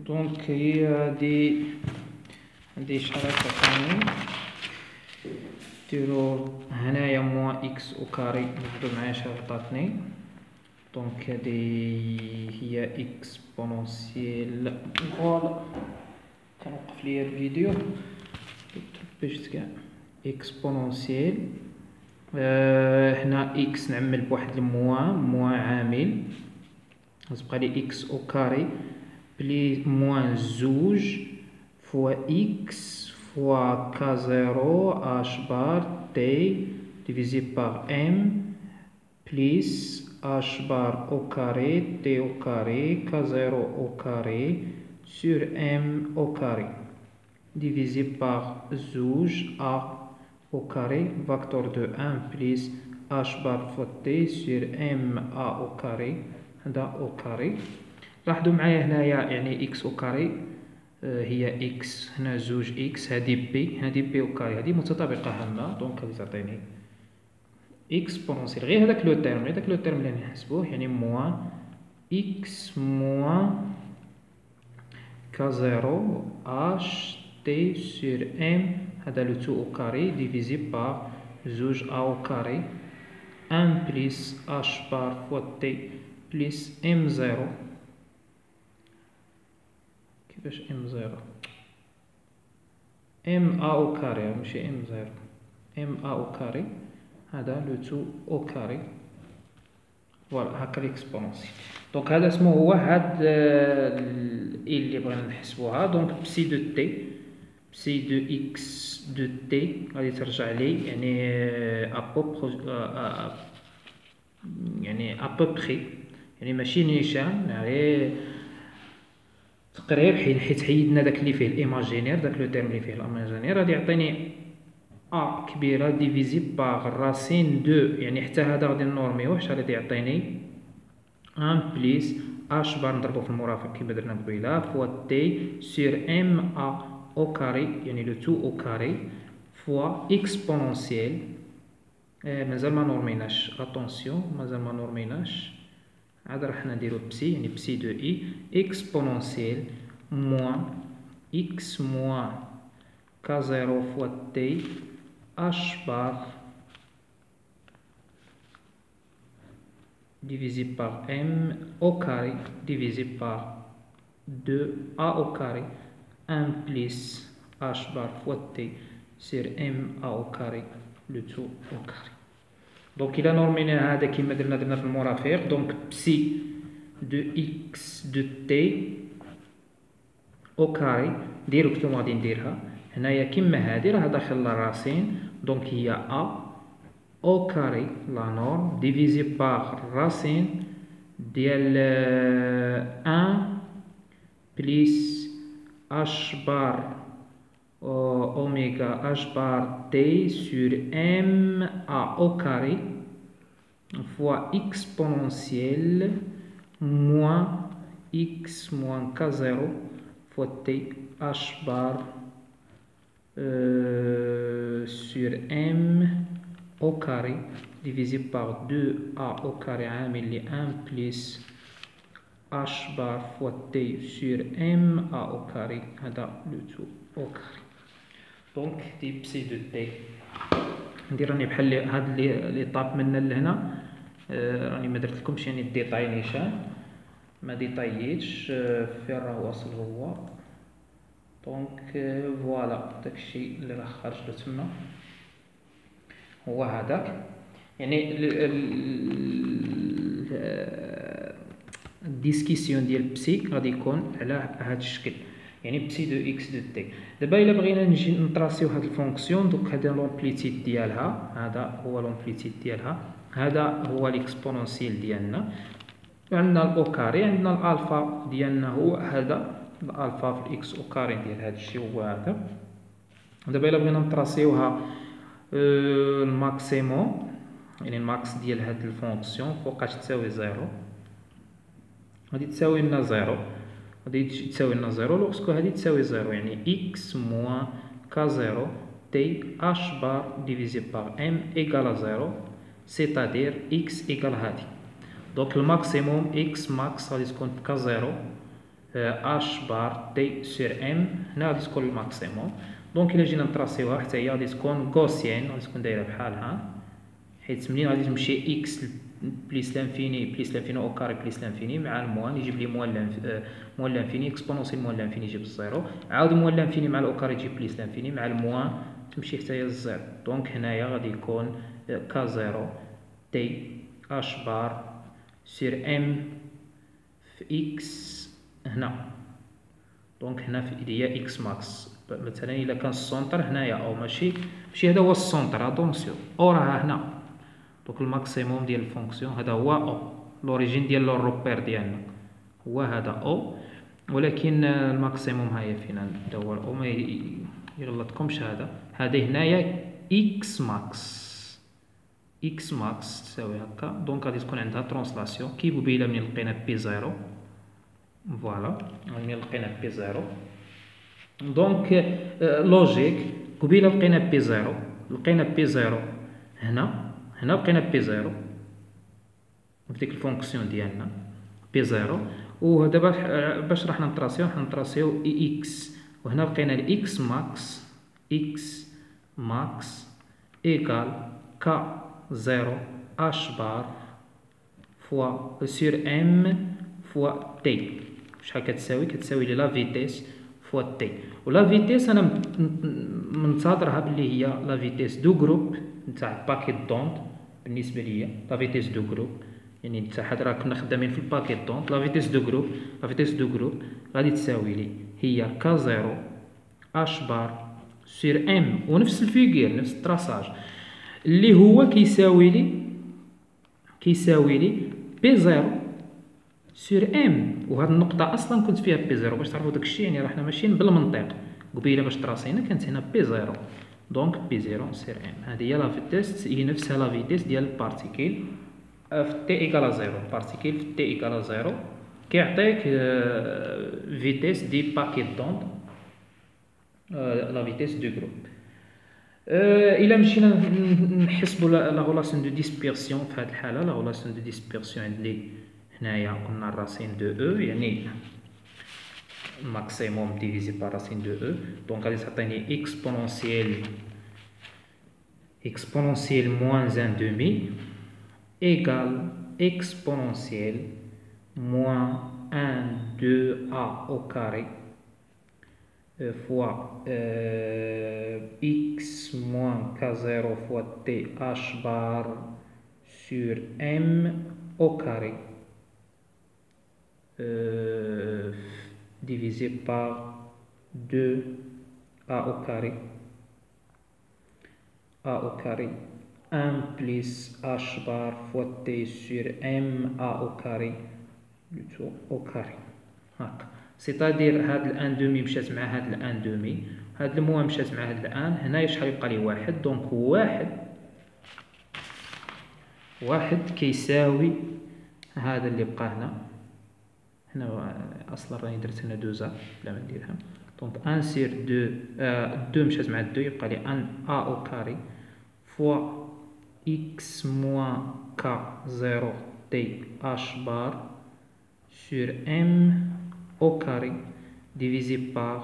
دونك هي هادي شحال تعطيني ديرو هنايا موان اكس او كاري نبدو معايا شحال عطاتني. دونك هادي هي اكسبونونسيال فوالا كنوقف ليا الفيديو باش كاع اكسبونونسيال. هنا اكس نعمل بواحد الموان عامل غتبقى لي اكس او كاري بلي موان زوج فوا اكس فوا كا زيرو اش بار تي ديفيزي باغ ام بليس اش بار او كاري تي او كاري كا زيرو او كاري سور ام او كاري divisé par زوج a au carré facteur de 1 plus h bar fois t sur m a au carré هذا او كاري. لاحظوا معايا هنايا يعني اكس او كاري هي اكس هنا زوج اكس هذه بي او كاري هذه متطابقه هامه. دونك غادي تعطيني اكسبونونسيال غير هذاك لو تيرم اللي نحسبوه يعني موان اكس موان كا زيرو اش t sur m هذا le tout au carré divisé par زوج a au carré 1 plus h bar fois t plus m0 كيفاش m0 m a au carré ماشي m0 m a au carré هذا le tout au carré. فوالا هكا ليكسبونونسيال. دونك هذا اسمه هو هاد اللي بغينا نحسبوها. دونك بسي دو تي بسي دو اكس دو تي غادي ترجع لي يعني ابوبخي يعني ماشي نيشان يعني تقريب حيت حيدنا داك اللي فيه الايماجينير داك لو تيرم اللي فيه الايماجينير غادي يعطيني ا كبيره ديفيزي باغ راسين دو يعني حتى هذا غادي نورميوه اش غادي يعطيني 1 بليس اش بار نضربو في المرافق كيما درنا قبيله فوا تي سور ام ا au carré يعني le tout au carré fois exponentiel مازال ما نورميناش اتونسيون مازال ما نورميناش عاد راح نديرو بسي يعني بسي دو اي exponentiel موان x موان كا زيرو فوا تي h بار divisé par m au carré divisé par 2a au carré 1 plus h bar fois t sur m a au carré le tout au carré. Donc il a normé هذا كيما درنا في المرافق. دونك بسي دو x دو t au carré ديريكتومون غادي نديرها هنايا كيما هادي راه داخل الراسين. دونك هي a au carré la norme divisé par racine ديال 1 plus h bar oméga h bar t sur m a au carré fois exponentiel moins x moins k0 fois t h bar sur m au carré divisé par 2a au carré عامل لي 1 plus h bar fois t sur m a au carré هذا le tout au carré. دونك دي بسي دو تي ندير راني بحال هاد لي طاب منا لهنا راني ما درتلكمش يعني الديطاي نيشان ما ديطاييتش فين راه واصل هو. دونك فوالا داكشي اللي راه خارج له تما هو هذاك يعني الديسكسيون ديال بسي غادي يكون على هذا الشكل يعني بسي دو اكس دو تي. دابا الا بغينا نجي نطراسيو هاد الفونكسيون دوك هذا لومبليتيد ديالها هذا هو لومبليتيد ديالها هذا هو ليكسبونونسيال ديالنا عندنا الاو كاري عندنا الالفا ديالنا هو هذا الالفا في الاكس او كاري ديال هذا الشيء هو هذا. دابا الا بغينا نطراسيوها الماكسيموم يعني الماكس ديال هاد الفونكسيون فوقاش تساوي زيرو غادي تساوي لنا زيرو غادي تساوي لنا زيرو لوغسكو هادي تساوي زيرو يعني اكس موان كا زيرو تي اش بار ديفيزي باغ ام ايكال زيرو سيتادير اكس ايكال هادي. دونك الماكسيموم اكس ماكس غادي تكون بكا زيرو اش بار تي سور ام. هنا غادي تكون الماكسيموم. دونك الا جينا نطراسيوها حتى هي غادي تكون غوسيان، غادي تكون دايره بحالها، حيت منين غادي تمشي اكس بليس لانفيني بليس لانفيني او كاري بليس لانفيني مع الموان يجيب لي موان لانفيني، اكسبونونسيال موان لانفيني يجيب الزيرو، عاود موان لانفيني مع الاو كاري يجيب بليس لانفيني مع الموان تمشي حتى هي الزيرو. دونك هنايا غادي يكون كا زيرو تي اش بار سير ام في اكس هنا. دونك هنا في هي اكس ماكس. مثلا الا كان السونتر هنايا او ماشي هذا هو السونتر، اتونسيون او راه هنا. دونك الماكسيموم ديال الفونكسيون هذا هو او، لوريجين ديال الروبير ديالنا هو هذا او، ولكن الماكسيموم ها هي فين هذا هو او، ما يغلطكمش هذا هنايا اكس ماكس. اكس ماكس تساوي هكا. دونك غادي تكون عندها ترانسلاسيون كي قبيله منين لقينا بي زيرو، فوالا منين لقينا بي زيرو. دونك لوجيك قبيله لقينا بي زيرو، لقينا بي زيرو هنا لقينا بي زيرو في ديك الفونكسيون ديالنا بي زيرو. ودابا باش راح نطراسيو اي اكس، وهنا لقينا الاكس ماكس، اكس ماكس ايكال كا زيرو اش بار فوا سور ام فوا تي. شحال كتساوي لي لا فيتيس فوا تي. ولا فيتيس انا منتظرها بلي هي لا فيتيس دو جروب نتاع باكيت دوند. بالنسبه ليا لا فيتيس دو جروب، يعني نتا حد راه كنا خدامين في الباكيت دوند، لا فيتيس دو جروب غادي تساوي لي هي كا زيرو اش بار سير ام، ونفس الفيغير نفس التراساج اللي هو كيساوي لي بي زيرو سير ام. وهاد النقطه اصلا كنت فيها بي زيرو باش تعرفوا داكشي، يعني راه حنا ماشيين بالمنطق. قبيله باش تراسينا كانت هنا بي زيرو، دونك بي زيرو سير ام. هذه هي لا فيتيس، هي نفسها لا فيتيس ديال البارتيكيل في تي ايكال زيرو. البارتيكيل في تي ايكال زيرو كيعطيك فيتيس دي باكيت دوند، لا فيتيس دو جروب. الا مشينا نحسبوا لا غولاسيون دو ديسبيرسيون في هذه الحاله، لا غولاسيون دو ديسبيرسيون عندي هنايا قلنا راسين دو او، يعني ماكسيموم ديفيزي بار راسين دو او. دونك غادي تعطيني اكسبونونسيال موان ان دومي égale exponentielle moins 1 2a au carré fois x moins k0 fois t h bar sur m au carré divisé par 2a au carré 1 plus h bar fois t sur m a au carré plutôt au carré هاكا. سيتادير هاد الان دومي مشات مع هاد الان دومي، هاد الموا مشات مع هاد الان. هنايا شحال يبقى لي واحد، دونك واحد كيساوي هذا اللي بقى هنا اصلا راني درت هنا دوزا بلا ما نديرها. دونك ان سير دو مشات مع دو يبقى لي ان ا او كاري fois x moins k0 t h bar sur m au carré divisé par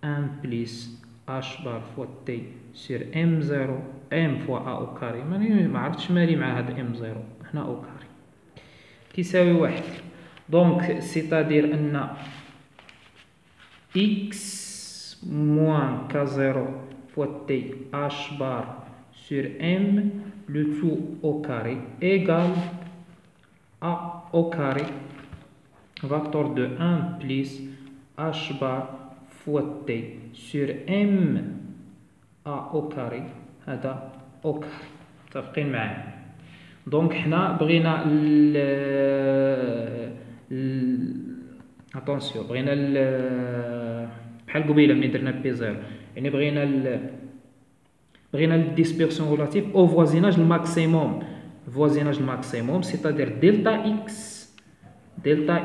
1 plus h bar fois t sur m0 m fois a au carré. ما عرفتش مالي مع هذا m0 هنا au carré كيساوي واحد. دونك سيتادير ان x moins k0 fois t h bar sur m le tout au carré égale a au carré facteur de 1 plus h bar fois t sur m a au carré هذا au carré. متفقين معايا؟ دونك حنا بغينا اتونسيون بغينا بحال قبيله ملي درنا بي زيرو، يعني بغينا الديسبيرسيون ريلاتيف او فوازيناج الماكسيموم. فوازيناج الماكسيموم سيتادير دلتا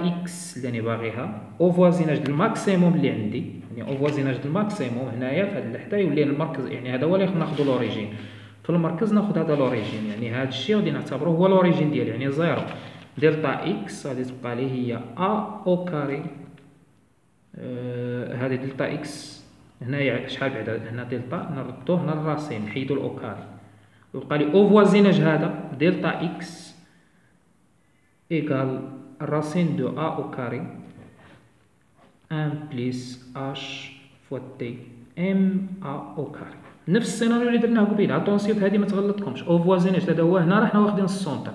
اكس اللي راني باغيها او فوازيناج الماكسيموم اللي عندي، يعني او فوازيناج الماكسيموم هنايا في هذا اللحظه يولي المركز، يعني هذا هو اللي ناخذ لوريجين في المركز، ناخذ هذا لوريجين، يعني هذا الشيء غادي نعتبروه هو لوريجين ديالي، يعني زيرو. دلتا اكس غادي تبقى لي هي ا او كاري هذه دلتا اكس هنايا شحال بعدا؟ هنا دلتا نردوه هنا للراسين، نحيدو الاو كاري ويبقى لي او فوازيناج هذا دلتا اكس ايكال الراسين دو ا او كاري 1 بليس اش فوا تي ام ا او كاري. نفس السيناريو اللي درناه قبيله. اتونسيون هذه ما تغلطكمش، او فوازيناج هذا هو هنا راه واخدين السونتر،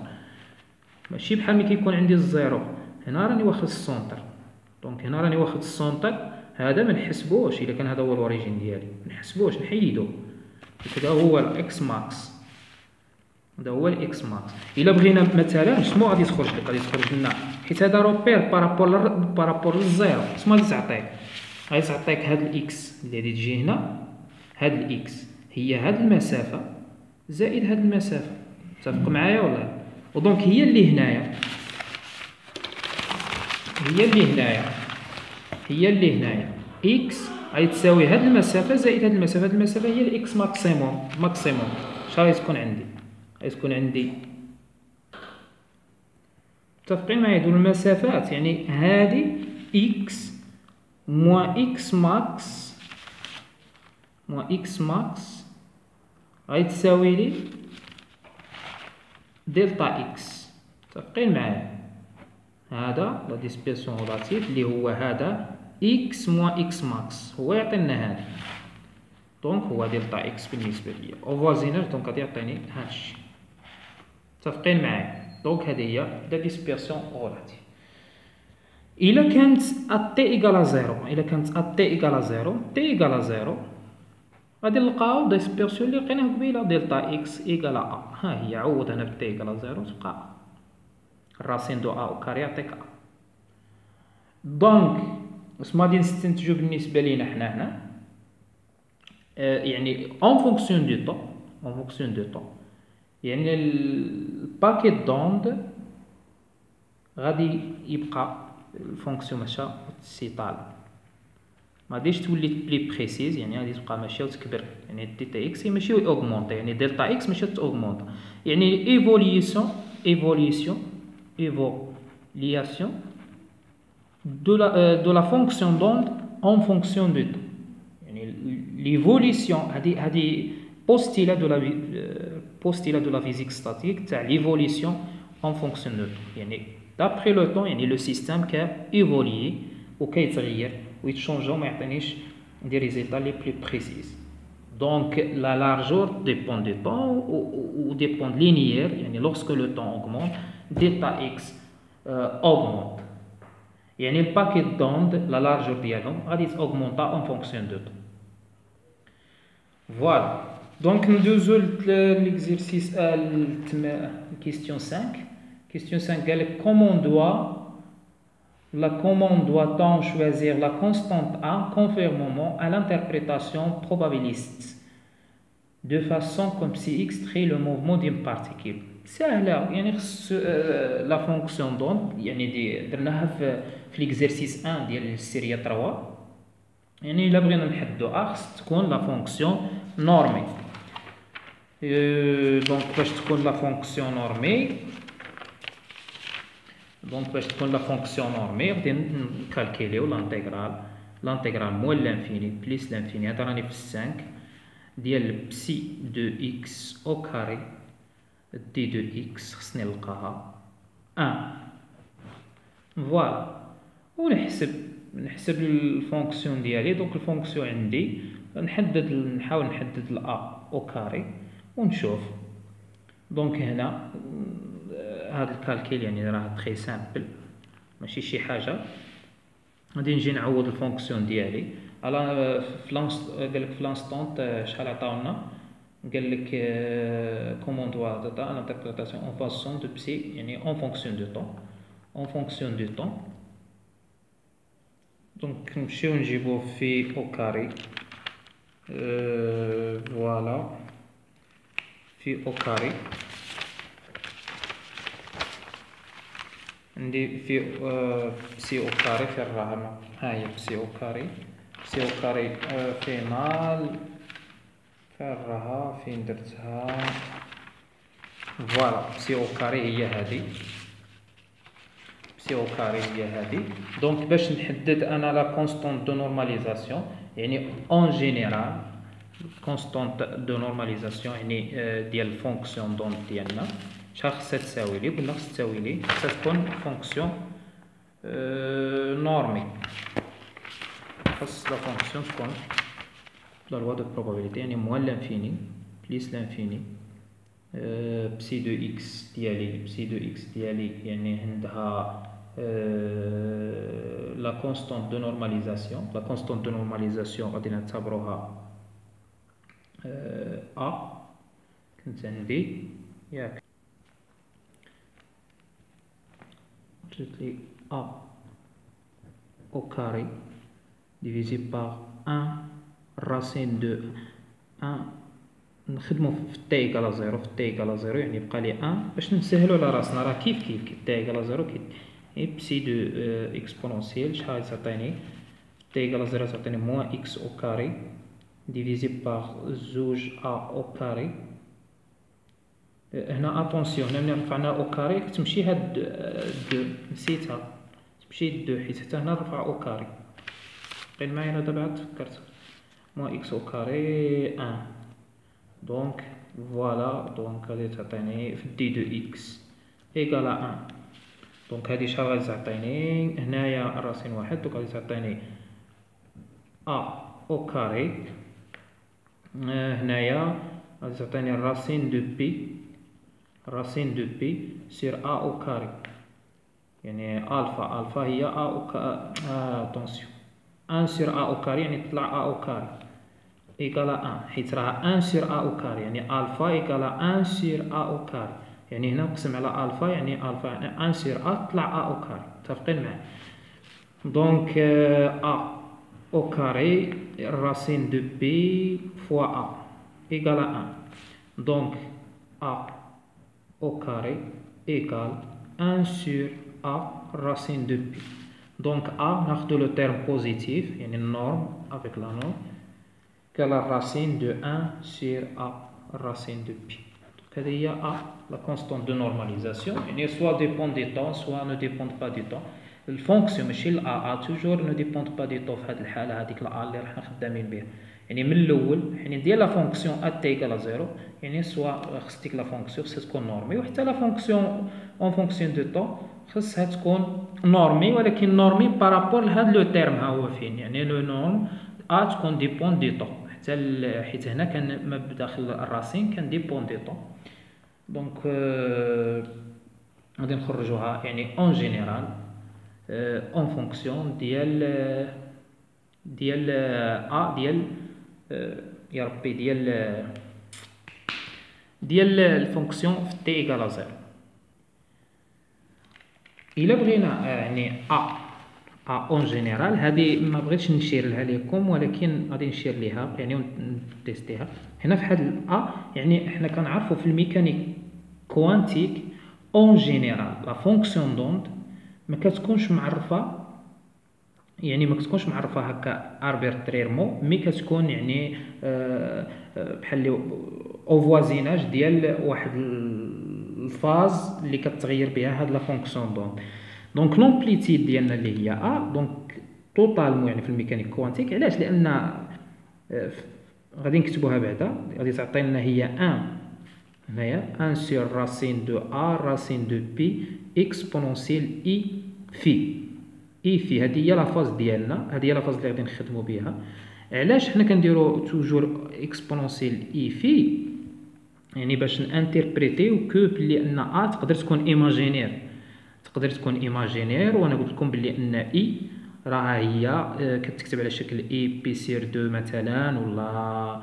ماشي بحال ملي كيكون عندي الزيرو هنا راني واخد السونتر. دونك هنا راني واخد السونتر، هذا ما نحسبوش الا كان هذا هو الاوريجين ديالي، ما نحسبوش نحيدو. هذا هو الاكس ماكس، هذا هو الاكس ماكس. الا بغينا مثلا شنو غادي تخرج لك؟ غادي تخرج لنا حيت هذا روبير بارابور للزيرو، شنو غادي تعطيك؟ غادي تعطيك هاد الاكس اللي غادي تجي هنا، هاد الاكس هي هاد المسافه زائد هاد المسافه. متفق معايا ولا لا؟ ودونك هي اللي هنايا، هي اللي هنايا اكس غادي تساوي هاد المسافه زائد هاد المسافه. هاد المسافه هي الاكس ماكسيموم. شحال غادي تكون عندي؟ غادي تكون عندي، متفقين معايا؟ دول المسافات يعني هادي اكس موان اكس ماكس غادي تساوي لي دلتا اكس. متفقين معايا؟ هذا لا ديسبيرسيون ريلاتيف اللي هو هذا اكس موان اكس ماكس هو يعطينا هذا، دونك هو دلتا اكس بالنسبه ليا او فوازيناج، دونك غادي يعطيني هادشي. متفقين معايا؟ دونك هذه هي لا ديسبيرسيون ريلاتيف. الا كانت تي ايكال زيرو، تي ايكال زيرو غادي نلقاو ديسبيرسيون اللي لقيناه قبيله دلتا اكس ايكال ا. ها هي عوض هنا بتي ايكال زيرو تبقى الراسين دو ا او كاري يعطيك ا. دونك واش غادي نستنتجو بالنسبه لينا حنا هنا؟ يعني اون فونكسيون دو طون، يعني الباكيت دوند غادي يبقى الفونكسيون ماشا سيطال، ما غاديش تولي بلي بريسيز، يعني غادي تبقى ماشيه وتكبر. يعني دلتا اكس هي ماشي اوغمونطي، يعني دلتا اكس ماشي توغمونط، يعني ايفوليسيون de la fonction d'onde en fonction du temps. يعني l'évolution هذه postulat de la physique statique تاع l'évolution en fonction du temps. يعني d'après le temps يعني le système كايفولي وكيتغير ويتشونجا وما يعطينيش دي ريزلtats les plus précises. Donc la largeur dépend du temps ou dépend linéaire، يعني lorsque le temps augmente delta x augmente. يعني الباكيت دوند لا لارجور ديالهم غادي تاوغمونطا اون فونكسيون دو طون. فوالا دونك ندوزو ليكزيرسيس كيستيون 5. كيستيون 5 قال لك comment doit-on choisir la constante A conformément à l'interprétation probabiliste de façon comme si extrait le mouvement d'une particule. سهله يعني خص لا فونكسيون دونت يعني درناها في ليكزيرسيس 1 ديال السيريه 3. يعني الا بغينا نحدو خص تكون لا فونكسيون نورمي. دونك باش تكون لا فونكسيون نورمي غادي نكالكيليو لانتيغرال موال لانفيني بليس لانفيني. هذا راني في 5 ديال بسي دو اكس او كاري دي دو اكس خصني نلقاها 1. فوالا ونحسب الفونكسيون ديالي. دونك الفونكسيون عندي نحاول نحدد الا او كاري ونشوف. دونك هنا هذا الكالكيل يعني راه تري سامبل ماشي شي حاجه. غادي نجي نعوض الفونكسيون ديالي على قالك في لانستونت شحال عطاونا. قال لك comment doit data l'interprétation en façon de psi يعني en fonction du temps. دونك نمشيو نجيبوه في او كاري. فوالا في او كاري عندي في بسي او كاري في الرهن. ها هي بسي او كاري في مال فرها فين درتها. فوالا بسي او كاري هي هذه سي او كاري هي هذه. دونك باش نحدد انا لا كونستانت دو نورماليزاسيون يعني اون جينيرال كونستانت دو نورماليزاسيون يعني ديال الفونكسيون دونت ديالنا شحال خصها تساوي لي؟ قلنا خصها تساوي لي خصها تكون فونكسيون نورمي. خص لا فونكسيون تكون لا لوا دو بروبابيليتي يعني موان لانفيني بليس لانفيني بسي دو اكس ديالي بسي دو اكس ديالي يعني عندها لا كونستانت دو نورماليزاسيون. لا كونستانت دو نورماليزاسيون غادي نعتبروها ا كنت عندي ياك درت لي ا au carré divisé par 1 racine de 1 نخدمو في t égale 0 في t égale 0 يعني يبقى لي 1 باش نسهلو على راسنا راه كيف t égale 0 كي بسي دو اكسبونونسيال شحال تعطيني t égale 0 تعطيني موان x au carré divisé par زوج a au carré. هنا اتونسيون هنا ملي رفعنا او كاري كتمشي هاد دو نسيتها تمشي دو حيت حتى هنا رفع او كاري بقيت معايا انا دابا عاد تفكرت موان اكس او كاري 1 دونك فوالا دونك غادي تعطيني في دي دو اكس ايكالا 1 دونك هادي شحال غادي تعطيني هنايا راسين واحد دونك غادي تعطيني ا او كاري هنايا غادي تعطيني راسين دو بي racine de p sur a au carré يعني الفا هي a au attention 1 sur a au carré يعني تطلع a au carré إيكالا 1 حيت راه 1 sur a au carré يعني الفا إيكالا 1 sur a au carré يعني هنا نقسم على الفا يعني الفا يعني 1 sur a تطلع a au carré متفقين معايا. دونك a au carré racine de p fois a إيكالا 1 دونك a au carré égale 1 sur a racine de pi. Donc a ناخذ le terme positif يعني norme avec la norme que la racine de 1 sur a racine de pi. Donc هذه هي a la constante de normalisation يعني soit dépend du temps soit ne dépend pas du temps. الفونكسيون ماشي ال a toujours ne dépend pas du temps في هذه الحاله هذيك ال a اللي راحنا خدامين بها يعني من الاول يعني ديال لا فونكسيون ا تي ايكال 0 يعني سوا خص ديك لا فونكسيون خصها تكون نورمي وحتى لا فونكسيون اون فونكسيون دو طون خصها تكون نورمي ولكن نورمي بارابور لهاد لو تيرم ها هو فين يعني لو نورم ا تكون ديبون دي طون حتى حيت هنا كان ما بداخل الراسين كان ديبون دي طون. دونك غادي نخرجوها يعني اون جينيرال اون فونكسيون ديال ا ديال يا ربي ديال الفونكسيون في تي ايكال 0. الا بغينا يعني ا اون جينيرال هذه ما بغيتش نشير لها لكم ولكن غادي نشير ليها يعني ونتيستيها هنا في هذا ا يعني حنا كنعرفوا في الميكانيك كوانتيك اون جينيرال لا فونكسيون دونت ما كتكونش معرفه يعني ما كتكونش معرفه هكا اربيتريرمون مي كتكون يعني بحال او فوازيناج ديال واحد الفاز اللي كتغير بها هاد لا فونكسيون دونك لومبليتيد ديالنا اللي هي ا دونك توتالمون يعني في الميكانيك كوانتيك علاش لان غادي نكتبوها بعدا غادي تعطي لنا هي 1 هنايا 1 سور راسين دو ا راسين دو بي اكسبونونسيال اي في هذه هي لا فاز ديالنا هذه هي لا فاز اللي غادي نخدموا بها. علاش حنا كنديروا توجور اكسبونونسيال اي في يعني باش نانتربريتيو كو بلي ان ا تقدر تكون ايماجينير وانا قلت لكم بلي ان اي راه هي كتكتب على شكل اي بي سير 2 مثلا ولا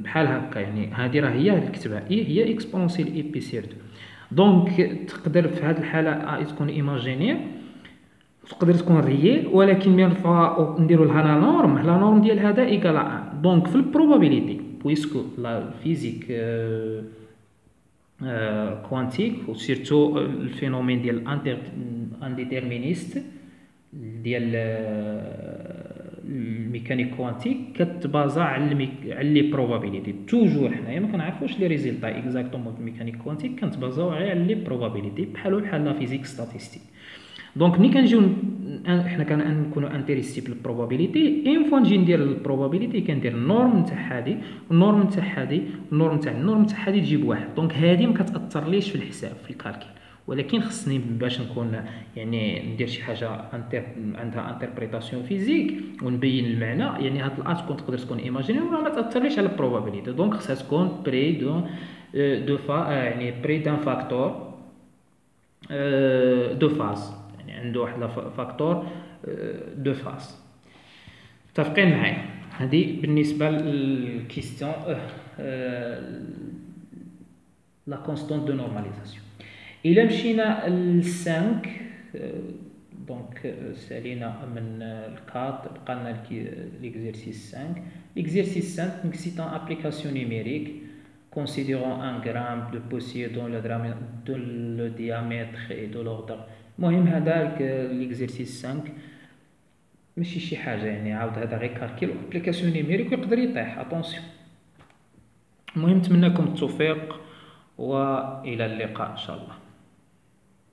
بحال هكا يعني هذه راه هي نكتبها اي هي اكسبونونسيال اي بي سير 2 دونك تقدر في هذه الحاله ا تكون ايماجينير تقدر تكون ريال ولكن ملي نرفعوها نديرو لها لا نورم ديال هذا ايكال 1 دونك في البروبابيليتي بويسكو لا فيزيك كوانتيك و سيرتو الفينومين ديال الانديتيرمينيست ديال الميكانيك كوانتيك كتبازا على لي بروبابيليتي. توجور حنايا ما كنعرفوش لي ريزلتا اكزاكتومون في الميكانيك كوانتيك، كنتبازاو على لي بروبابيليتي بحال لا فيزيك ستاتيستيك. دونك ملي كنجيو حنا كنكونوا انتريستي بالبروبابيليتي، اون فوا نجي ندير البروبابيليتي كندير النورم نتاع هادي والنورم نتاع هادي والنورم نتاع النورم نتاع هادي تجيب واحد. دونك هادي ما كتاثرليش في الحساب في الكالكيل، ولكن خصني باش نكون يعني ندير شي حاجه عندها انتربريتاسيون فيزيك ونبين المعنى، يعني هاد الات كون تقدر تكون ايماجيني ولا ما تاثرليش على البروبابيليتي. دونك خصها تكون بري دو يعني بري دان فاكتور دو فاز، يعني عنده واحد فاكتور دو فاز. متفقين معايا؟ هذه بالنسبه للكيستيون لا كونستانت دو نورماليزاسيون. الى مشينا ل 5 دونك سالينا من الكات بقى لنا ليكزيرسيس 5. ليكزيرسيس 5 نكسيت ان ابليكاسيون نيميريك considérant un gramme de poussière dont le diamètre est de l'ordre. المهم هذا ليكزيرسيس 5 ماشي شي حاجه، يعني عاود هذا غير كالكيل ابليكاسيون نيميريك ويقدر يطيح. اتونسيون. المهم نتمنىكم التوفيق والى اللقاء ان شاء الله.